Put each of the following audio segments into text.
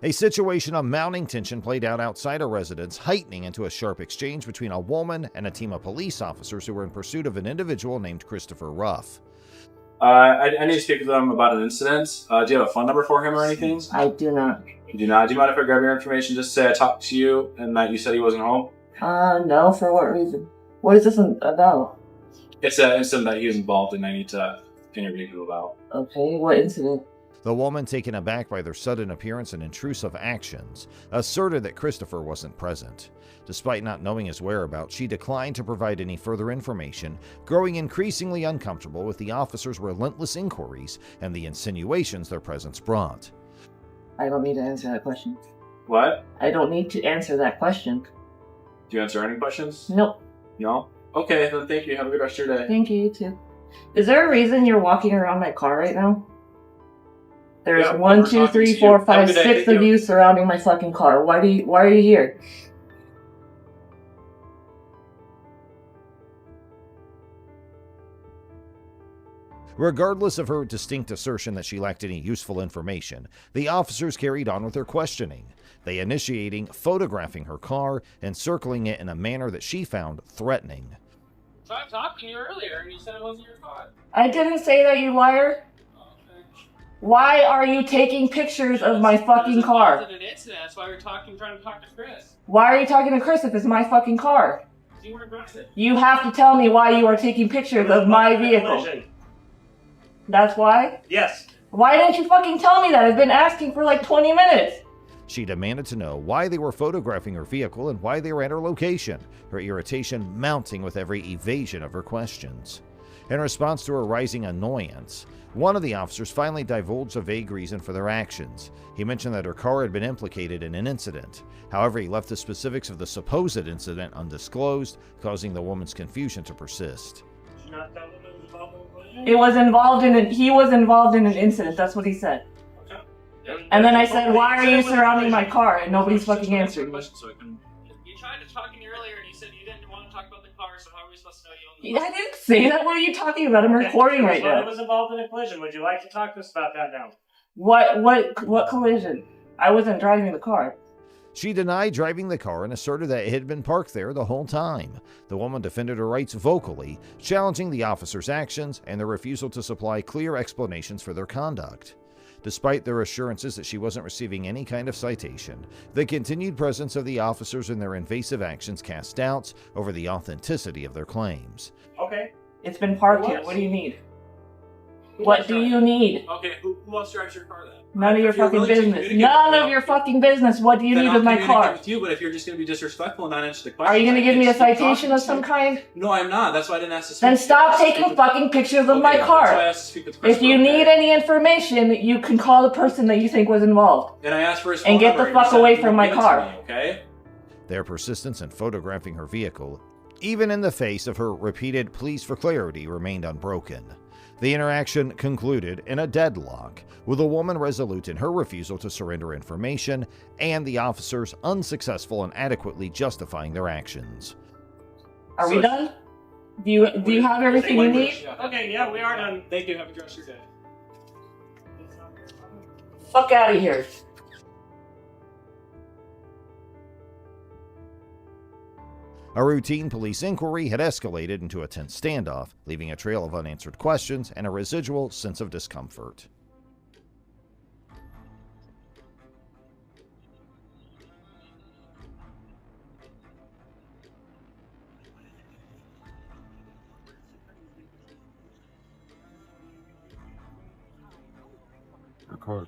A situation of mounting tension played out outside a residence, heightening into a sharp exchange between a woman and a team of police officers who were in pursuit of an individual named Christopher Ruff. I need to speak with them about an incident. Do you have a phone number for him or anything? I do not. You do not? Do you mind if I grab your information just to say I talked to you and that you said he wasn't home? No, for what reason? What is this about? It's an incident that he was involved in. I need to interview you about. Okay, what incident? The woman, taken aback by their sudden appearance and intrusive actions, asserted that Christopher wasn't present. Despite not knowing his whereabouts, she declined to provide any further information, growing increasingly uncomfortable with the officers' relentless inquiries and the insinuations their presence brought. I don't need to answer that question. What? I don't need to answer that question. Do you answer any questions? Nope. No? Okay, then thank you. Have a good rest of your day. Thank you, you too. Is there a reason you're walking around my car right now? There's 1, 2, 3, 4, 5, 6 of you surrounding my fucking car. Why are you here? Regardless of her distinct assertion that she lacked any useful information, the officers carried on with their questioning. They initiating photographing her car and circling it in a manner that she found threatening. So I talked to you earlier and you said it wasn't your car. I didn't say that, you liar. Why are you taking pictures of my fucking car? An incident. That's why we're trying to talk to Chris. Why are you talking to Chris if it's my fucking car? You weren't aggressive. You have to tell me why you are taking pictures of my vehicle. That's why? Yes. Why didn't you fucking tell me that? I've been asking for like 20 minutes. She demanded to know why they were photographing her vehicle and why they were at her location, her irritation mounting with every evasion of her questions. In response to her rising annoyance, one of the officers finally divulged a vague reason for their actions. He mentioned that her car had been implicated in an incident. However, he left the specifics of the supposed incident undisclosed, causing the woman's confusion to persist. He was involved in an incident, that's what he said. Okay. And then I said, why are you surrounding my car? And nobody's fucking answering me. You tried to talk to me earlier and you said you didn't want to talk about the car, so how are we supposed to know you I didn't say that. What are you talking about? I'm recording right now. I was involved in a collision. Would you like to talk to us about that now? What collision? I wasn't driving the car. She denied driving the car and asserted that it had been parked there the whole time. The woman defended her rights vocally, challenging the officers' actions and their refusal to supply clear explanations for their conduct. Despite their assurances that she wasn't receiving any kind of citation, the continued presence of the officers and their invasive actions cast doubts over the authenticity of their claims. Okay. It's been parked here. What do you need? What do you need? Okay, who else drives your car then? None of your fucking business. None of your fucking business. What do you need with my car? With you, but if you're just going to be disrespectful and not answer the question, Are you going to give me a citation of some kind? No, I'm not. That's why I didn't ask to speak. Then stop taking fucking pictures of my car. That's why I asked to speak with Chris. If you need any information, you can call the person that you think was involved. And I asked for his phone and get number, the fuck you away said from you my would give it car. to me, okay? Their persistence in photographing her vehicle, even in the face of her repeated pleas for clarity, remained unbroken. The interaction concluded in a deadlock, with the woman resolute in her refusal to surrender information and the officers unsuccessful in adequately justifying their actions. Are we done? Do you have everything you need? Okay, yeah, we are done. Thank you. Have a good rest of your day. Fuck out of here. A routine police inquiry had escalated into a tense standoff, leaving a trail of unanswered questions and a residual sense of discomfort. Record.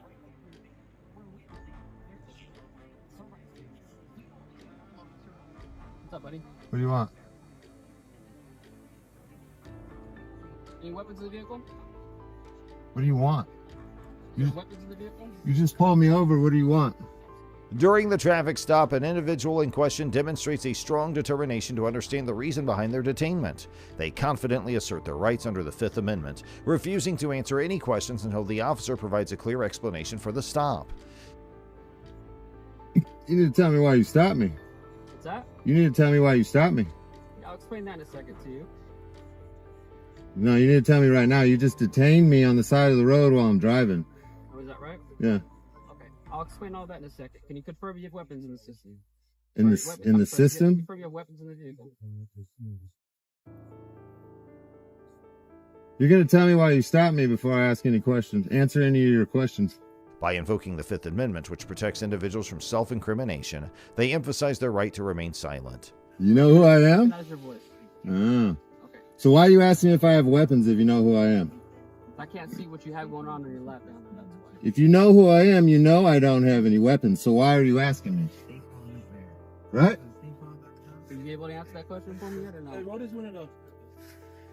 What's up, buddy? What do you want? Any weapons in the vehicle? What do you want? Weapons in the vehicle? You just pulled me over. What do you want? During the traffic stop, an individual in question demonstrates a strong determination to understand the reason behind their detainment. They confidently assert their rights under the Fifth Amendment, refusing to answer any questions until the officer provides a clear explanation for the stop. You need to tell me why you stopped me. What's that? You need to tell me why you stopped me. I'll explain that in a second to you. No, you need to tell me right now. You just detained me on the side of the road while I'm driving. Oh, is that right? Yeah. Okay. I'll explain all that in a second. Can you confirm you have weapons in the system? In the system? Confirm you have weapons in the vehicle. You're gonna tell me why you stopped me before I ask any questions. Answer any of your questions. By invoking the Fifth Amendment, which protects individuals from self-incrimination, they emphasize their right to remain silent. You know who I am? Recognize your voice. Ah. Okay. So why are you asking if I have weapons if you know who I am? I can't see what you have going on your lap down there. That's why. If you know who I am, you know I don't have any weapons. So why are you asking me? Right? Are you able to answer that question for me yet or not? Roll this window down.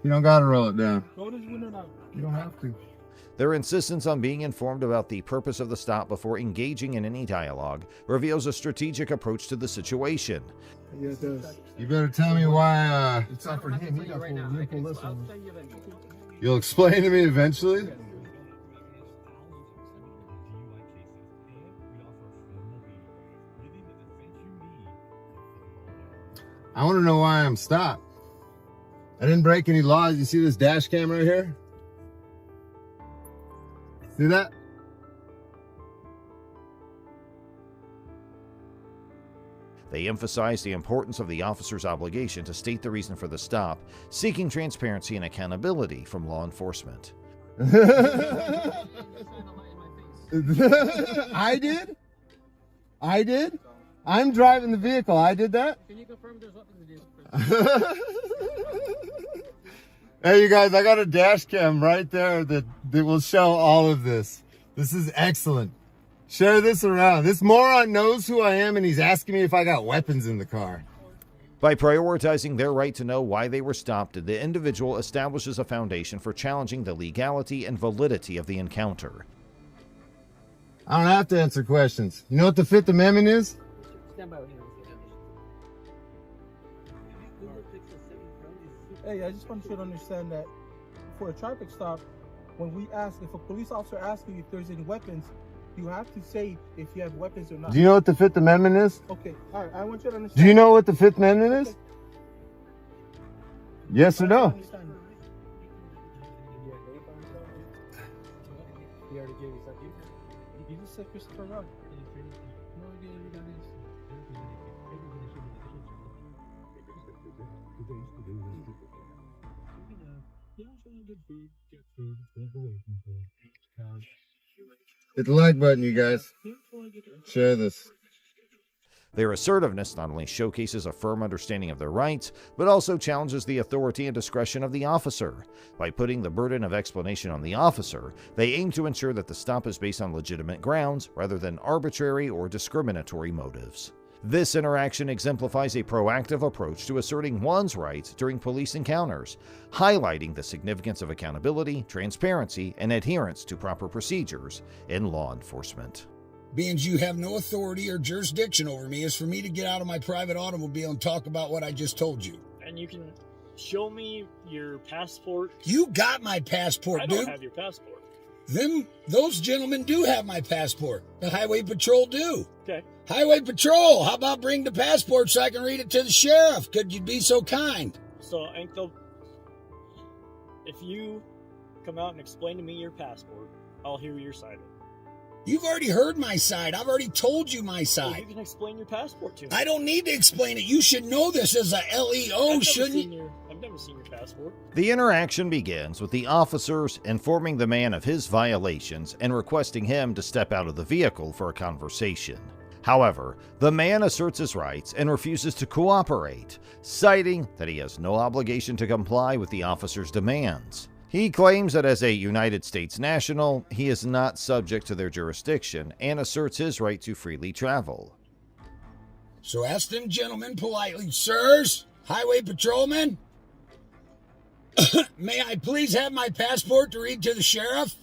You don't gotta roll it down. Roll this window down. You don't have to. Their insistence on being informed about the purpose of the stop before engaging in any dialogue reveals a strategic approach to the situation. Yeah, it does. You better tell me why, It's not for him. He got right now. Okay, so I'll tell you then. you'll explain to me eventually? I want to know why I'm stopped. I didn't break any laws. You see this dash cam right here? See that? They emphasize the importance of the officer's obligation to state the reason for the stop, seeking transparency and accountability from law enforcement. I did? I did? I'm driving the vehicle. I did that? Can you confirm there's weapons in the vehicle? Hey, you guys, I got a dash cam right there that will show all of this. This is excellent. Share this around. This moron knows who I am and he's asking me if I got weapons in the car. By prioritizing their right to know why they were stopped, the individual establishes a foundation for challenging the legality and validity of the encounter. I don't have to answer questions. You know what the Fifth Amendment is? Stand by with him. Hey, I just want you to understand that for a traffic stop, when we ask, if a police officer asks you if there's any weapons, you have to say if you have weapons or not. Do you know what the Fifth Amendment is? Okay, all right, I want you to understand. Do you know what the Fifth Amendment is? Okay. Yes or no? He already gave you something. You just said Christopher Rock. No, you didn't. Hit the like button, you guys. Share this. Their assertiveness not only showcases a firm understanding of their rights, but also challenges the authority and discretion of the officer. By putting the burden of explanation on the officer, they aim to ensure that the stop is based on legitimate grounds rather than arbitrary or discriminatory motives. This interaction exemplifies a proactive approach to asserting one's rights during police encounters, highlighting the significance of accountability, transparency, and adherence to proper procedures in law enforcement. Being you have no authority or jurisdiction over me is for me to get out of my private automobile and talk about what I just told you. And you can show me your passport. You got my passport, I dude. don't have your passport. Those gentlemen do have my passport. The Highway Patrol do. Okay. Highway Patrol, how about bring the passport so I can read it to the sheriff? Could you be so kind? So, if you come out and explain to me your passport, I'll hear your side of it. You've already heard my side. I've already told you my So side. you can explain your passport to me. I don't need to explain it. You should know this as a LEO, shouldn't you? I've never seen your passport. The interaction begins with the officers informing the man of his violations and requesting him to step out of the vehicle for a conversation. However, the man asserts his rights and refuses to cooperate, citing that he has no obligation to comply with the officer's demands. He claims that as a United States national, he is not subject to their jurisdiction and asserts his right to freely travel. So ask them gentlemen politely, sirs, highway patrolmen, may I please have my passport to read to the sheriff?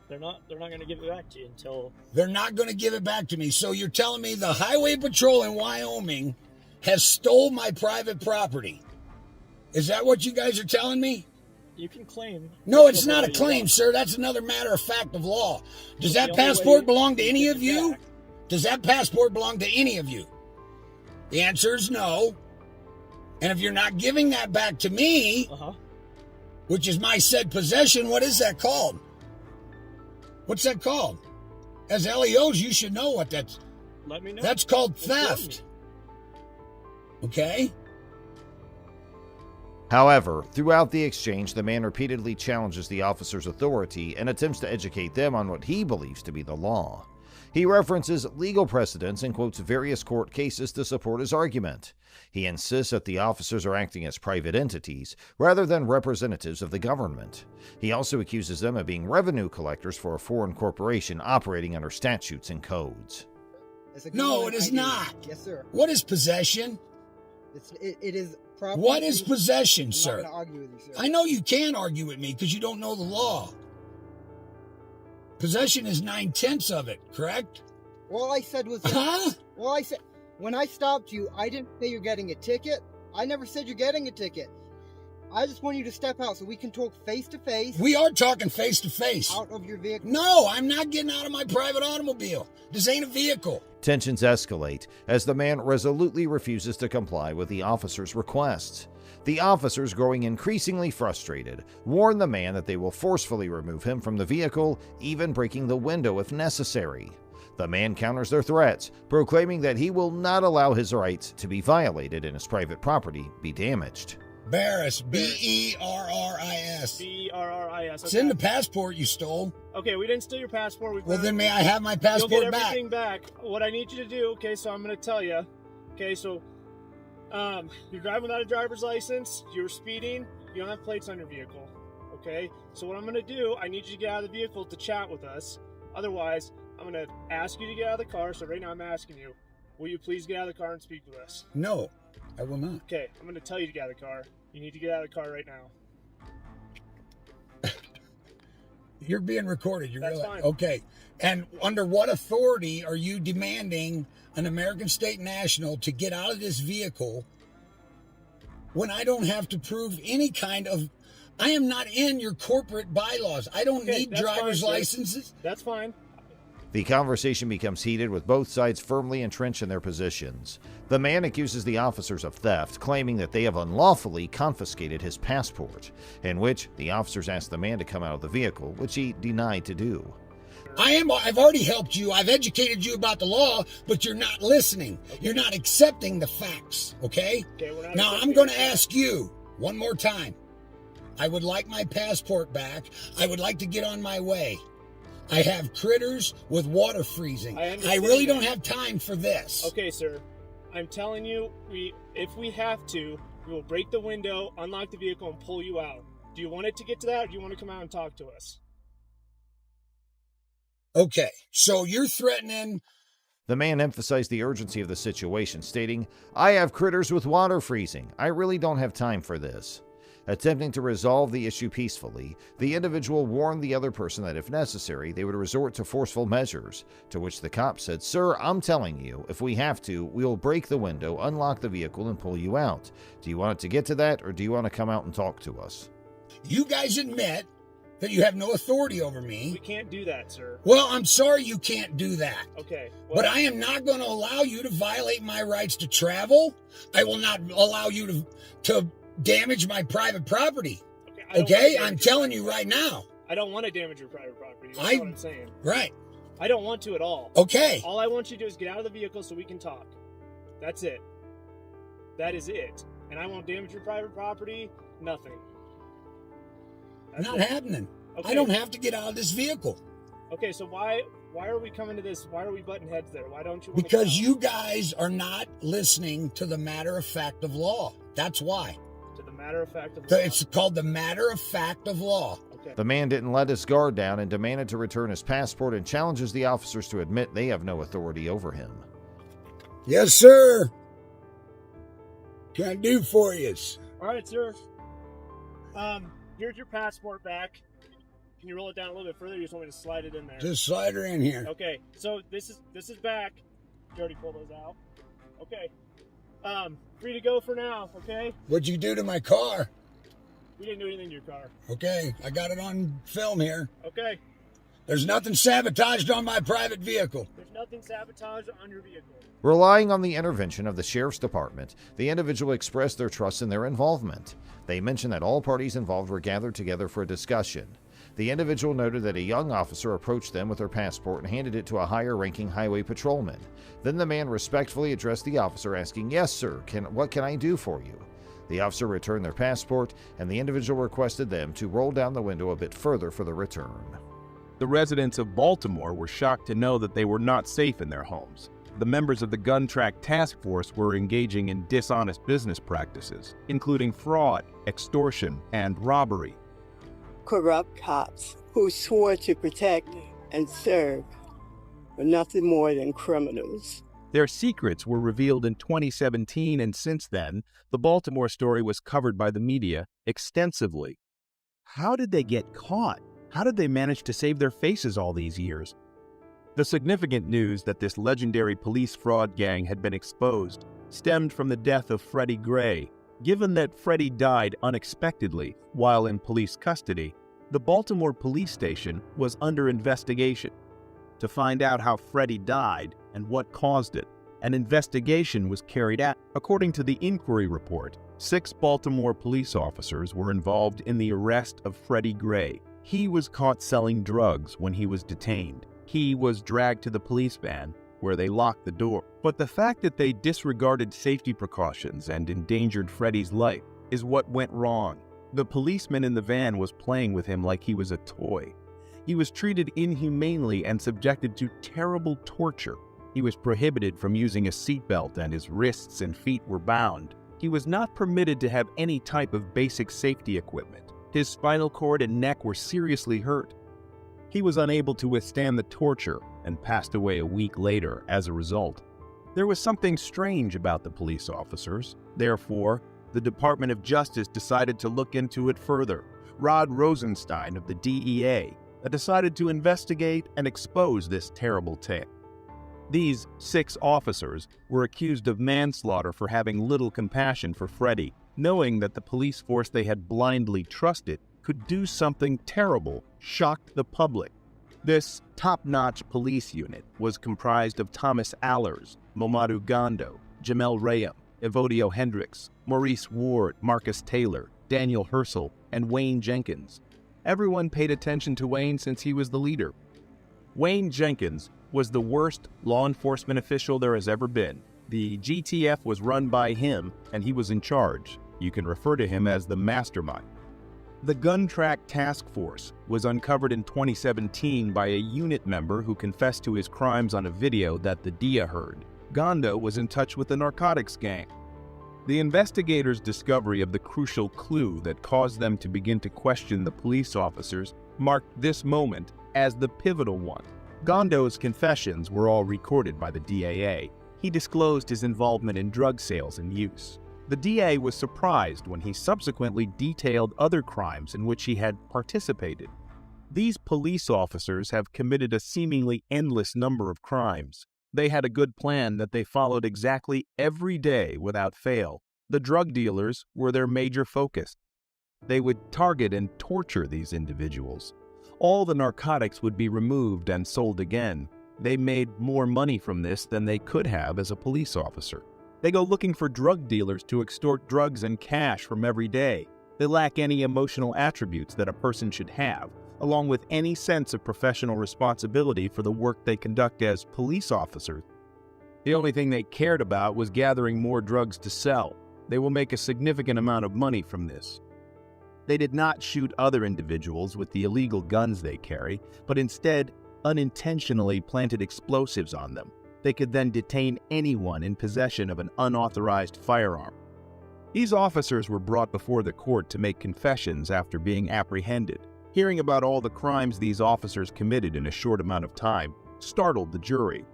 They're not going to give it back to you until... They're not going to give it back to me. So you're telling me the Highway Patrol in Wyoming has stole my private property? Is that what you guys are telling me? You can claim... No, it's not a claim, sir. That's another matter of fact of law. Does that passport belong to any of you? Does that passport belong to any of you? The answer is no. And if you're not giving that back to me, which is my said possession, what is that called? What's that called? As LEOs, you should know what that's. Let me know. That's called Inform me. theft. Okay? However, throughout the exchange, the man repeatedly challenges the officer's authority and attempts to educate them on what he believes to be the law. He references legal precedents and quotes various court cases to support his argument. He insists that the officers are acting as private entities rather than representatives of the government. He also accuses them of being revenue collectors for a foreign corporation operating under statutes and codes. No, it is not. Yes, sir. What is possession? It is property. What is possession, I'm sir? not going to argue with you, sir. I know you can argue with me because you don't know the law. Possession is 9/10 of it, correct? All I said was... Huh? All I said... When I stopped you, I didn't say you're getting a ticket. I never said you're getting a ticket. I just want you to step out so we can talk face to face. We are talking face to face. Out of your vehicle. No, I'm not getting out of my private automobile. This ain't a vehicle. Tensions escalate as the man resolutely refuses to comply with the officer's requests. The officers, growing increasingly frustrated, warn the man that they will forcefully remove him from the vehicle, even breaking the window if necessary. The man counters their threats, proclaiming that he will not allow his rights to be violated and his private property be damaged. Barris, B-E-R-R-I-S. B-E-R-R-I-S. It's in the passport you stole. Okay, we didn't steal your passport. Well, then may I have my passport You'll get back? everything back. What I need you to do, okay, so I'm going to tell you. Okay, so you're driving without a driver's license. You're speeding. You don't have plates on your vehicle. Okay, so what I'm going to do, I need you to get out of the vehicle to chat with us. Otherwise, I'm going to ask you to get out of the car. So right now I'm asking you, will you please get out of the car and speak with us? No, I will not. Okay, I'm going to tell you to get out of the car. You need to get out of the car right now. You're being recorded. That's fine. Okay. And under what authority are you demanding an American state national to get out of this vehicle when I don't have to prove any kind of... I am not in your corporate bylaws. I don't need driver's licenses. That's fine. The conversation becomes heated with both sides firmly entrenched in their positions. The man accuses the officers of theft, claiming that they have unlawfully confiscated his passport, in which the officers ask the man to come out of the vehicle, which he denied to do. I've already helped you. I've educated you about the law, but you're not listening. You're not accepting the facts, okay? Now, I'm going to ask you one more time. I would like my passport back. I would like to get on my way. I have critters with water freezing. I really don't have time for this. Okay, sir. I'm telling you, if we have to, we will break the window, unlock the vehicle, and pull you out. Do you want it to get to that, or do you want to come out and talk to us? Okay, so you're threatening... The man emphasized the urgency of the situation, stating, "I have critters with water freezing. I really don't have time for this." Attempting to resolve the issue peacefully, the individual warned the other person that if necessary, they would resort to forceful measures, to which the cop said, "Sir, I'm telling you, if we have to, we'll break the window, unlock the vehicle, and pull you out. Do you want it to get to that, or do you want to come out and talk to us?" You guys admit that you have no authority over me. We can't do that, sir. Well, I'm sorry you can't do that. Okay. Well, but I am not going to allow you to violate my rights to travel. I will not allow you to damage my private property. Okay? I'm telling you right now. I don't want to damage your private property. That's what I'm saying. Right. I don't want to at all. Okay. All I want you to do is get out of the vehicle so we can talk. That's it. That is it. And I won't damage your private property. Nothing. That's not happening. Okay. I don't have to get out of this vehicle. Okay, so why are we coming to this? Why are we butting heads there? Why don't you? Because you guys are not listening to the matter of fact of law. That's why. To the matter of fact of law. It's called the matter of fact of law. Okay. The man didn't let his guard down and demanded to return his passport and challenges the officers to admit they have no authority over him. Yes, sir. Can I do for you? All right, sir. Here's your passport back. Can you roll it down a little bit further? You just want me to slide it in there? Just slide her in here. Okay, so this is back. You already pulled those out. Okay. Free to go for now, okay? What'd you do to my car? We didn't do anything to your car. Okay, I got it on film here. Okay. There's nothing sabotaged on my private vehicle. There's nothing sabotaged on your vehicle. Relying on the intervention of the sheriff's department, the individual expressed their trust in their involvement. They mentioned that all parties involved were gathered together for a discussion. The individual noted that a young officer approached them with their passport and handed it to a higher-ranking highway patrolman. Then the man respectfully addressed the officer, asking, "Yes, sir, what can I do for you?" The officer returned their passport, and the individual requested them to roll down the window a bit further for the return. The residents of Baltimore were shocked to know that they were not safe in their homes. The members of the Gun Track Task Force were engaging in dishonest business practices, including fraud, extortion, and robbery. Corrupt cops who swore to protect and serve were nothing more than criminals. Their secrets were revealed in 2017, and since then, the Baltimore story was covered by the media extensively. How did they get caught? How did they manage to save their faces all these years? The significant news that this legendary police fraud gang had been exposed stemmed from the death of Freddie Gray. Given that Freddie died unexpectedly while in police custody, the Baltimore police station was under investigation. To find out how Freddie died and what caused it, an investigation was carried out. According to the inquiry report, 6 Baltimore police officers were involved in the arrest of Freddie Gray. He was caught selling drugs when he was detained. He was dragged to the police van, where they locked the door. But the fact that they disregarded safety precautions and endangered Freddie's life is what went wrong. The policeman in the van was playing with him like he was a toy. He was treated inhumanely and subjected to terrible torture. He was prohibited from using a seatbelt, and his wrists and feet were bound. He was not permitted to have any type of basic safety equipment. His spinal cord and neck were seriously hurt. He was unable to withstand the torture and passed away a week later as a result. There was something strange about the police officers. Therefore, the Department of Justice decided to look into it further. Rod Rosenstein of the DEA decided to investigate and expose this terrible tale. These 6 officers were accused of manslaughter for having little compassion for Freddie, knowing that the police force they had blindly trusted could do something terrible, shocked the public. This top-notch police unit was comprised of Thomas Allers, Mamadou Gondo, Jamel Rayam, Evodio Hendricks, Maurice Ward, Marcus Taylor, Daniel Herschel, and Wayne Jenkins. Everyone paid attention to Wayne since he was the leader. Wayne Jenkins was the worst law enforcement official there has ever been. The GTF was run by him, and he was in charge. You can refer to him as the mastermind. The Gun Track Task Force was uncovered in 2017 by a unit member who confessed to his crimes on a video that the DIA heard. Gondo was in touch with the narcotics gang. The investigators' discovery of the crucial clue that caused them to begin to question the police officers marked this moment as the pivotal one. Gondo's confessions were all recorded by the DAA. He disclosed his involvement in drug sales and use. The DA was surprised when he subsequently detailed other crimes in which he had participated. These police officers have committed a seemingly endless number of crimes. They had a good plan that they followed exactly every day without fail. The drug dealers were their major focus. They would target and torture these individuals. All the narcotics would be removed and sold again. They made more money from this than they could have as a police officer. They go looking for drug dealers to extort drugs and cash from every day. They lack any emotional attributes that a person should have, along with any sense of professional responsibility for the work they conduct as police officers. The only thing they cared about was gathering more drugs to sell. They will make a significant amount of money from this. They did not shoot other individuals with the illegal guns they carry, but instead unintentionally planted explosives on them. They could then detain anyone in possession of an unauthorized firearm. These officers were brought before the court to make confessions after being apprehended. Hearing about all the crimes these officers committed in a short amount of time startled the jury.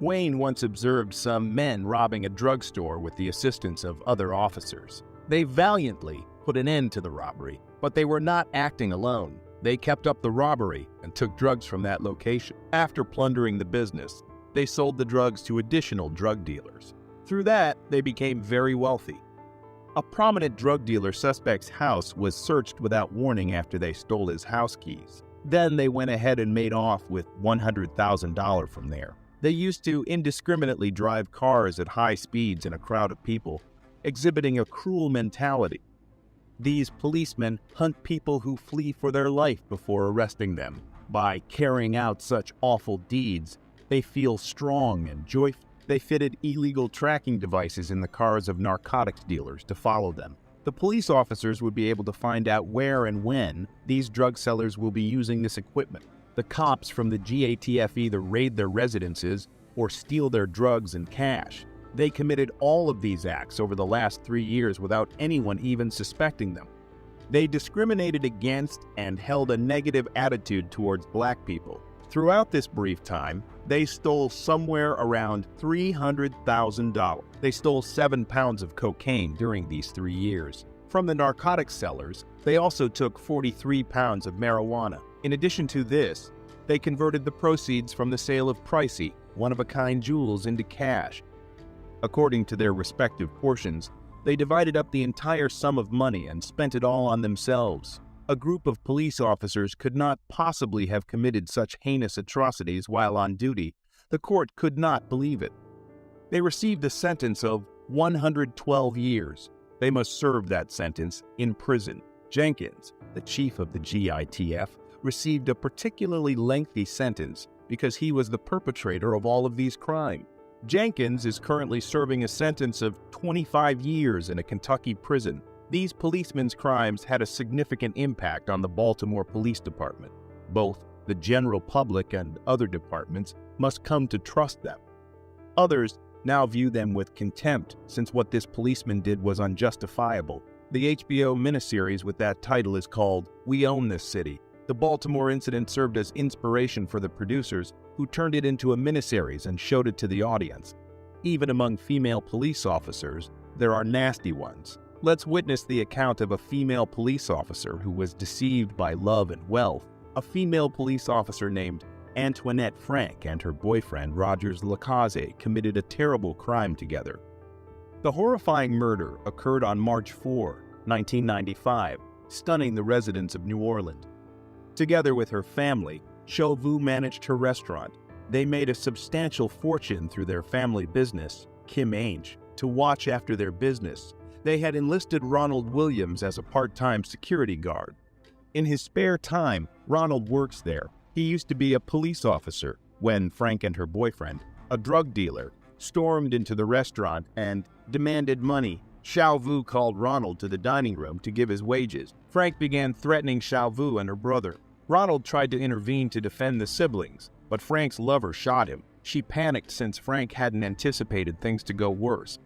Wayne once observed some men robbing a drugstore with the assistance of other officers. They valiantly put an end to the robbery, but they were not acting alone. They kept up the robbery and took drugs from that location. After plundering the business, they sold the drugs to additional drug dealers. Through that, they became very wealthy. A prominent drug dealer suspect's house was searched without warning after they stole his house keys. Then they went ahead and made off with $100,000 from there. They used to indiscriminately drive cars at high speeds in a crowd of people, exhibiting a cruel mentality. These policemen hunt people who flee for their life before arresting them. By carrying out such awful deeds, they feel strong and joyful. They fitted illegal tracking devices in the cars of narcotics dealers to follow them. The police officers would be able to find out where and when these drug sellers will be using this equipment. The cops from the GATF either raid their residences or steal their drugs and cash. They committed all of these acts over the last 3 years without anyone even suspecting them. They discriminated against and held a negative attitude towards black people. Throughout this brief time, they stole somewhere around $300,000. They stole 7 pounds of cocaine during these 3 years. From the narcotics sellers, they also took 43 pounds of marijuana. In addition to this, they converted the proceeds from the sale of pricey, one-of-a-kind jewels into cash. According to their respective portions, they divided up the entire sum of money and spent it all on themselves. A group of police officers could not possibly have committed such heinous atrocities while on duty. The court could not believe it. They received a sentence of 112 years. They must serve that sentence in prison. Jenkins, the chief of the GITF, received a particularly lengthy sentence because he was the perpetrator of all of these crimes. Jenkins is currently serving a sentence of 25 years in a Kentucky prison. These policemen's crimes had a significant impact on the Baltimore Police Department. Both the general public and other departments must come to trust them. Others now view them with contempt, since what this policeman did was unjustifiable. The HBO miniseries with that title is called We Own This City. The Baltimore incident served as inspiration for the producers, who turned it into a miniseries and showed it to the audience. Even among female police officers, there are nasty ones. Let's witness the account of a female police officer who was deceived by love and wealth. A female police officer named Antoinette Frank and her boyfriend Rogers Lacaze committed a terrible crime together. The horrifying murder occurred on March 4, 1995, stunning the residents of New Orleans. Together with her family, Chauveau managed her restaurant. They made a substantial fortune through their family business, Kim Ainge, to watch after their business. They had enlisted Ronald Williams as a part-time security guard. In his spare time, Ronald works there. He used to be a police officer when Frank and her boyfriend, a drug dealer, stormed into the restaurant and demanded money. Chauveau called Ronald to the dining room to give his wages. Frank began threatening Chauveau and her brother. Ronald tried to intervene to defend the siblings, but Frank's lover shot him. She panicked since Frank hadn't anticipated things to go worse.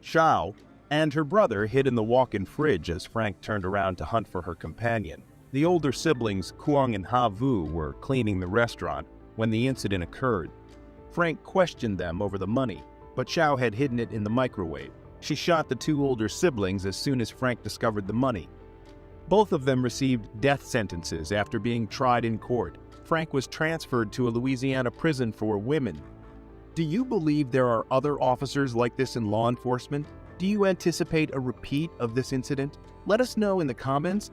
Chau and her brother hid in the walk-in fridge as Frank turned around to hunt for her companion. The older siblings, Kuang and Ha-Vu, were cleaning the restaurant when the incident occurred. Frank questioned them over the money, but Chau had hidden it in the microwave. She shot the 2 older siblings as soon as Frank discovered the money. Both of them received death sentences after being tried in court. Frank was transferred to a Louisiana prison for women. Do you believe there are other officers like this in law enforcement? Do you anticipate a repeat of this incident? Let us know in the comments.